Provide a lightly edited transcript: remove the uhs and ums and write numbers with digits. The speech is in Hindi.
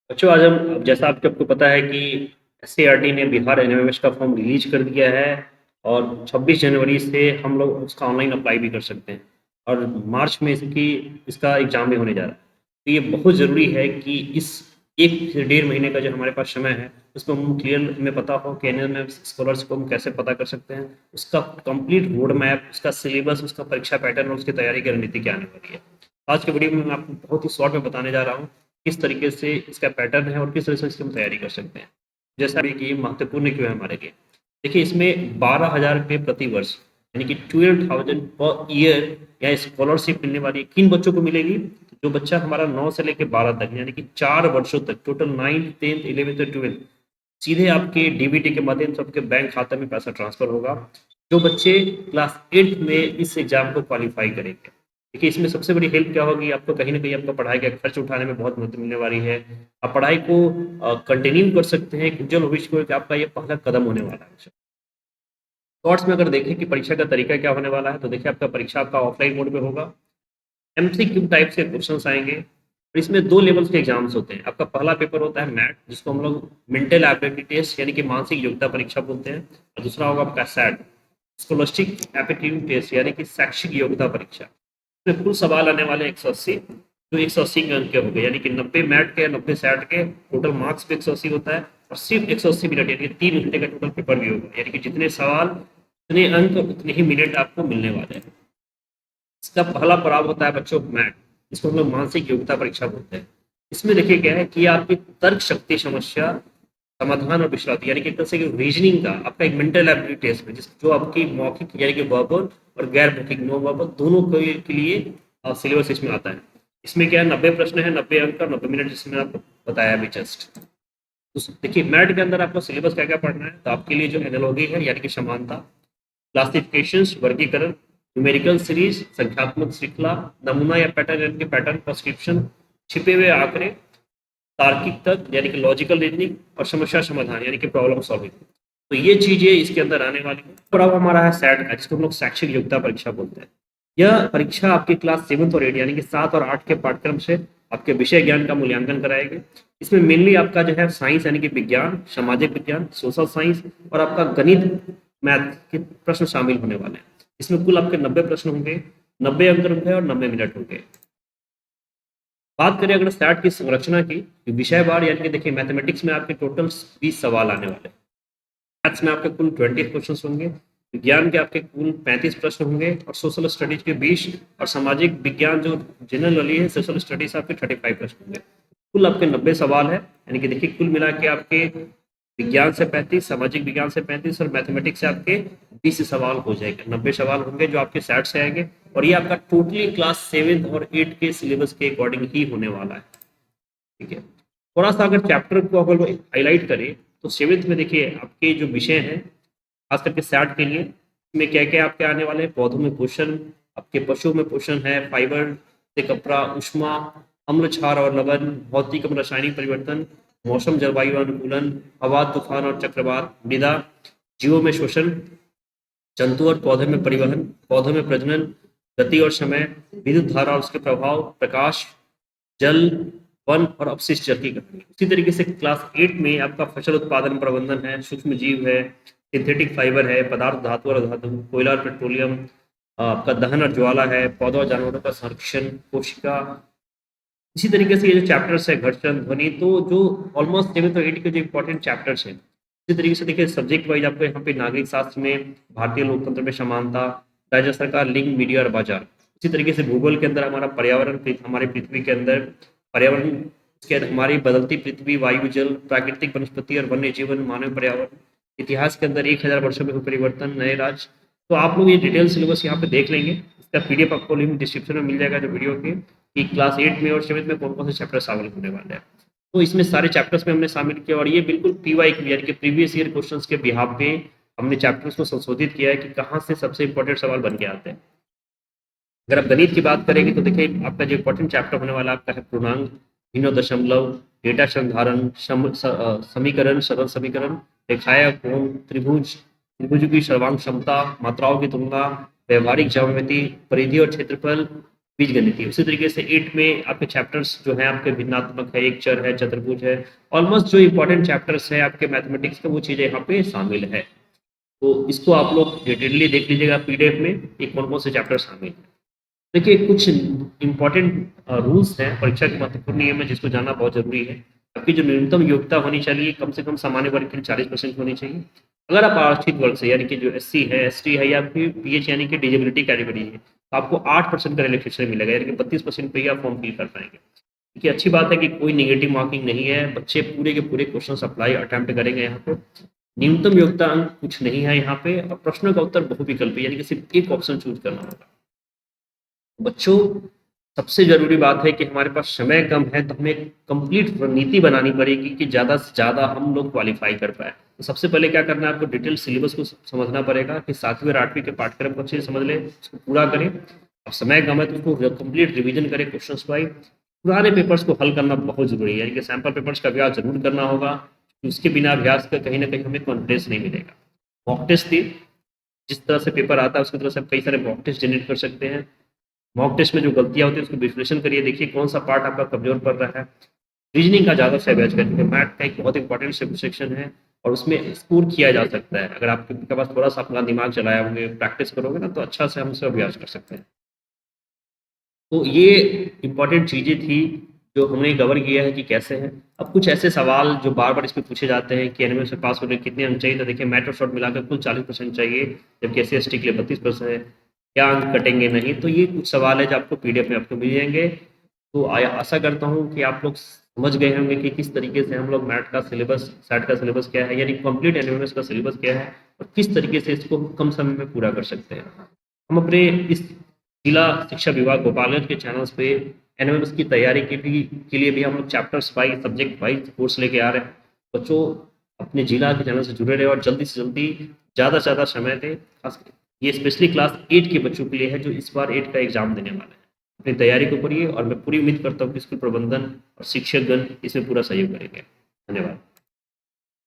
बच्चों आज हम अब जैसा आपको पता है कि एससीईआरटी ने बिहार एनएमएमएस का फॉर्म रिलीज कर दिया है और 26 जनवरी से हम लोग उसका ऑनलाइन अप्लाई भी कर सकते हैं और मार्च में इसका एग्ज़ाम भी होने जा रहा है। तो ये बहुत ज़रूरी है कि इस 1 से डेढ़ महीने का जो हमारे पास समय है, उसमें हम क्लियर हमें पता हो कि एनएमएमएस स्कॉलरशिप को हम कैसे पता कर सकते हैं, उसका कंप्लीट रोड मैप, उसका सिलेबस, उसका परीक्षा पैटर्न और उसकी तैयारी की रणनीति क्या आने वाली है। आज के वीडियो में मैं आपको बहुत ही शॉर्ट में बताने जा रहा हूँ किस तरीके से इसका पैटर्न है और किस तरह से इसकी हम तैयारी कर सकते हैं। जैसा भी कि ये महत्वपूर्ण क्यों है हमारे लिए। देखिए इसमें 12,000 रुपये प्रति वर्ष यानी कि 12,000 पर ईयर या स्कॉलरशिप मिलने वाली है। किन बच्चों को मिलेगी? तो जो बच्चा हमारा 9 से लेकर 12 तक यानी कि 4 वर्षों तक टोटल 9th 10th 11th और 12th सीधे आपके डीबीटी के माध्यम से आपके बैंक खाते में पैसा ट्रांसफर होगा। जो बच्चे क्लास 8th में इस एग्जाम को क्वालिफाई करेंगे। देखिए इसमें सबसे बड़ी हेल्प क्या होगी आपको, कहीं ना कहीं आपका पढ़ाई का खर्च उठाने में बहुत मदद मिलने वाली है। आप पढ़ाई को कंटिन्यू कर सकते हैं। एक उज्जवल भविष्य को आपका ये पहला कदम होने वाला है। शॉर्ट्स में अगर देखें कि परीक्षा का तरीका क्या होने वाला है, तो देखिए आपका परीक्षा आपका ऑफलाइन मोड में होगा। एमसीक्यू टाइप के क्वेश्चंस आएंगे और इसमें 2 लेवल्स के एग्जाम्स होते हैं। आपका पहला पेपर होता है मैट, जिसको हम लोग मेंटल एबिलिटी टेस्ट यानी कि मानसिक योग्यता परीक्षा बोलते हैं, और दूसरा होगा आपका सैट, स्कोलस्टिक एप्टीट्यूड टेस्ट यानी कि शैक्षिक योग्यता परीक्षा। इसमें कुल सवाल आने वाले 180, जो 180 के अंक के हो गए, यानी कि 90 मैट के 90 सैट के, टोटल मार्क्स भी 180 होता है और सिर्फ 180 मिनट यानी कि 3 घंटे का टोटल पेपर भी होगा। यानी कि जितने सवाल उतने अंक उतने ही मिनट आपको मिलने वाले हैं। इसका पहला पड़ाव होता है बच्चों मैथ, जिसको हम लोग मानसिक योग्यता परीक्षा बोलते हैं। इसमें देखिए क्या है कि आपकी तर्क शक्ति, समस्या समाधान और विश्रांति यानी कि एक तरह से रीजनिंग का आपका एक मेंटल एबिलिटी टेस्ट है, जिस जो आपकी मौखिक यानी कि वर्बल और गैर मौखिक नो वर्बल दोनों के लिए सिलेबस इसमें आता है। इसमें क्या है, 90 प्रश्न है, 90 अंक और 90 मिनट, जिसमें आपको बताया अभी जस्ट। तो देखिए मैथ के अंदर आपको सिलेबस क्या क्या पढ़ना है, तो आपके लिए जो एनालॉजी है यानी कि समानता, क्लासिफिकेशंस वर्गीकरण, न्यूमेरिकल सीरीज संख्यात्मक श्रृंखला, नमूना या पैटर्न यानी कि पैटर्न प्रिस्क्रिप्शन, छिपे हुए आंकड़े, तार्किक तर्क यानी कि लॉजिकल रीजनिंग और समस्या समाधान यानी कि प्रॉब्लम सॉल्विंग। तो ये चीजें इसके अंदर आने वाली है। और अब हमारा है सैट का, जिसको हम लोग शैक्षिक योग्यता परीक्षा बोलते हैं। यह परीक्षा आपकी क्लास 7 और 8 यानी कि 7 और 8 के पाठ्यक्रम से आपके विषय ज्ञान का मूल्यांकन कराएंगे। इसमें मेनली आपका जो है साइंस यानी कि विज्ञान, सामाजिक विज्ञान, सोशल साइंस और आपका गणित मैथ के प्रश्न शामिल होने वाले हैं। इसमें कुल आपके 90 प्रश्न होंगे, 90 अंक होंगे और 90 मिनट होंगे। बात करें अगर सैट की संरचना की, विषय वार यानी कि देखिए मैथमेटिक्स में आपके टोटल 20 सवाल आने वाले हैं, मैथ्स में आपके कुल 20 क्वेश्चन होंगे, विज्ञान के आपके कुल 35 प्रश्न होंगे और सोशल स्टडीज के 20 और सामाजिक विज्ञान जो जनरली है सोशल स्टडीज आपके 35 प्रश्न होंगे। कुल आपके 90 सवाल है, यानी कि देखिए कुल मिला के आपके विज्ञान से 35, सामाजिक विज्ञान से 35 और मैथमेटिक्स से आपके 20 सवाल हो जाएंगे। 90 सवाल होंगे जो आपके सेट से आएंगे और ये आपका टोटली क्लास 7 और 8 के सिलेबस के अकॉर्डिंग ही होने वाला है। ठीक है, थोड़ा सा अगर चैप्टर को अगर हाईलाइट करें तो 7th में देखिए आपके जो विषय हैं खास करके सैट के लिए, इसमें क्या क्या आपके आने वाले हैं, पौधों में पोषण, आपके पशुओं में पोषण है, फाइबर से कपड़ा, उष्मा, अम्ल क्षार और लवण, भौतिक एवं रासायनिक परिवर्तन, मौसम जलवायु अनुकूलन, हवा तूफान और चक्रवात, मृदा, जीवों में शोषण, जंतु और पौधे में परिवहन, पौधों में प्रजनन, गति और समय, विद्युत धारा और उसके प्रभाव, प्रकाश, जल, वन और अपशिष्ट जल की कहानी। उसी तरीके से क्लास 8 में आपका फसल उत्पादन प्रबंधन है, सूक्ष्म जीव है, सिंथेटिक फाइबर है, पदार्थ धातु और धातु, कोयला और पेट्रोलियम, आपका दहन और ज्वाला है, पौधों और जानवरों का संरक्षण, कोशिका। इसी तरीके से ये जो चैप्टर्स है घर्षण, ध्वनि, तो जो ऑलमोस्ट 7 और 8 के जो इंपॉर्टेंट चैप्टर्स हैं, इसी तरीके से देखिए सब्जेक्ट वाइज आपको यहाँ पे नागरिक शास्त्र में भारतीय लोकतंत्र में समानता, राज्य सरकार, लिंग, मीडिया और बाजार। इसी तरीके से भूगोल के अंदर हमारा पर्यावरण, हमारे पृथ्वी के अंदर पर्यावरण के हमारी बदलती पृथ्वी, वायु, जल, प्राकृतिक वनस्पति और वन्य जीवन, मानव पर्यावरण। इतिहास के अंदर 1000 वर्षों में हुए परिवर्तन, नए राज्य। तो आप लोग ये डिटेल सिलेबस यहाँ पे देख लेंगे। इसका पीडीएफ आपको लिंक डिस्क्रिप्शन में मिल जाएगा जो वीडियो के, कि क्लास 8 में और 7 में कौन कौन से चैप्टर शामिल होने वाले हैं। तो इसमें सारे चैप्टर्स में हमने शामिल किया और ये बिल्कुल पीवाई यानी कि प्रीवियस ईयर क्वेश्चंस के बिहाफ पे हमने चैप्टर्स को संशोधित किया है कि कहाँ से सबसे इंपॉर्टेंट सवाल बन के आते हैं। अगर आप गणित की बात करेंगे तो देखिए आपका जो इंपॉर्टेंट चैप्टर होने वाला आपका है पूर्णांक, भिन्न दशमलव, डेटा संधारण, समीकरण, सरल समीकरण, रेखाएं, कोण, त्रिभुज, त्रिभुज की सर्वांग क्षमता, मात्राओं की तुलना, व्यवहारिक ज्यामिति, परिधि और क्षेत्रफल, बीजगणितीय। उसी तरीके से 8 में आपके चैप्टर्स जो हैं आपके भिन्नात्मक है, एक चर है, चतुर्भुज है, ऑलमोस्ट जो इंपॉर्टेंट चैप्टर्स हैं आपके मैथमेटिक्स के वो चीज़ें यहाँ पे शामिल है। तो इसको आप लोग डिटेलली देख लीजिएगा पीडीएफ में कि कौन-कौन से चैप्टर शामिल हैं। देखिए कुछ इम्पोर्टेंट रूल्स हैं, परीक्षा के महत्वपूर्ण नियम है जिसको जानना बहुत ज़रूरी है। आपकी जो न्यूनतम योग्यता होनी चाहिए कम से कम सामान्य वर्ग के लिए 40% होनी चाहिए। अगर आप आरक्षित वर्ग से यानी कि जो एससी है, एसटी है या फिर पीएच यानी कि डिजेबिलिटी कैटेगरी है, तो आपको 8% का रिलैक्सेशन मिलेगा यानी कि 32% पे ही आप फॉर्म फिल कर पाएंगे। देखिए अच्छी बात है कि कोई नेगेटिव मार्किंग नहीं है, बच्चे पूरे के पूरे क्वेश्चन अप्लाई अटेम्प्ट करेंगे यहाँ पे। न्यूनतम योग्यता अंक कुछ नहीं है यहाँ पे और प्रश्नों का उत्तर बहुविकल्पी यानी कि सिर्फ एक ऑप्शन चूज करना होगा। बच्चों सबसे ज़रूरी बात है कि हमारे पास समय कम है तो हमें कंप्लीट रणनीति बनानी पड़ेगी कि ज़्यादा से ज़्यादा हम लोग क्वालिफाई कर पाए। तो सबसे पहले क्या करना है आपको डिटेल सिलेबस को समझना पड़ेगा कि 7वीं और 8वीं के पाठ्यक्रम को अच्छे से समझ लें, उसको पूरा करें। अब समय कम है तो उसको कंप्लीट रिवीजन करें क्वेश्चंस वाइज। पुराने पेपर्स को हल करना बहुत ज़रूरी है यानी कि सैम्पल पेपर्स का अभ्यास ज़रूर करना होगा। उसके बिना अभ्यास का कहीं ना कहीं हमें कॉन्फिडेंस नहीं मिलेगा। मॉक टेस्ट थी, जिस तरह से पेपर आता है उसकी तरह से आप कई सारे मॉक टेस्ट जनरेट कर सकते हैं। मॉक टेस्ट में जो गलतियाँ होती है उसको विश्लेषण करिए, देखिए कौन सा पार्ट आपका कमजोर पड़ रहा है। रीजनिंग का ज़्यादा से अभ्यास करिए, मैथ का एक बहुत इंपॉर्टेंट सेक्शन है और उसमें स्कोर किया जा सकता है। अगर आपके पास थोड़ा सा अपना दिमाग चलाया होंगे, प्रैक्टिस करोगे ना तो अच्छा से हम उससे अभ्यास कर सकते हैं। तो ये इंपॉर्टेंट चीज़ें थी जो हमने कवर किया है कि कैसे है। अब कुछ ऐसे सवाल जो बार बार इसमें पूछे जाते हैं कि एनएमएम से पास होने कितने अंक चाहिए, तो देखिए मैथ और शॉर्ट मिलाकर कुल 40% चाहिए जबकि एस सी के लिए 32% है। क्या अंक कटेंगे नहीं, तो ये कुछ सवाल है जो आपको पीडीएफ में आपको मिल जाएंगे। तो आशा करता हूँ कि आप लोग समझ गए होंगे कि किस तरीके से हम लोग मैथ का सिलेबस, सैट का सिलेबस क्या है यानी कंप्लीट एनएमएम का सिलेबस क्या है और किस तरीके से इसको कम समय में पूरा कर सकते हैं। हम अपने इस जिला शिक्षा विभाग गोपालगंज के चैनल्स पे एनएमएमएस की तैयारी के लिए भी हम लोग chapters wise subject wise course लेके आ रहे हैं। बच्चों अपने जिला के चैनल से जुड़े रहे और जल्दी से जल्दी ज़्यादा से ज़्यादा समय दें। ये स्पेशली क्लास 8 के बच्चों के लिए है जो इस बार 8 का एग्जाम देने वाले हैं। अपनी तैयारी को करिए और मैं पूरी उम्मीद करता हूँ कि स्कूल प्रबंधन और शिक्षकगण इसमें पूरा सहयोग करेंगे। धन्यवाद।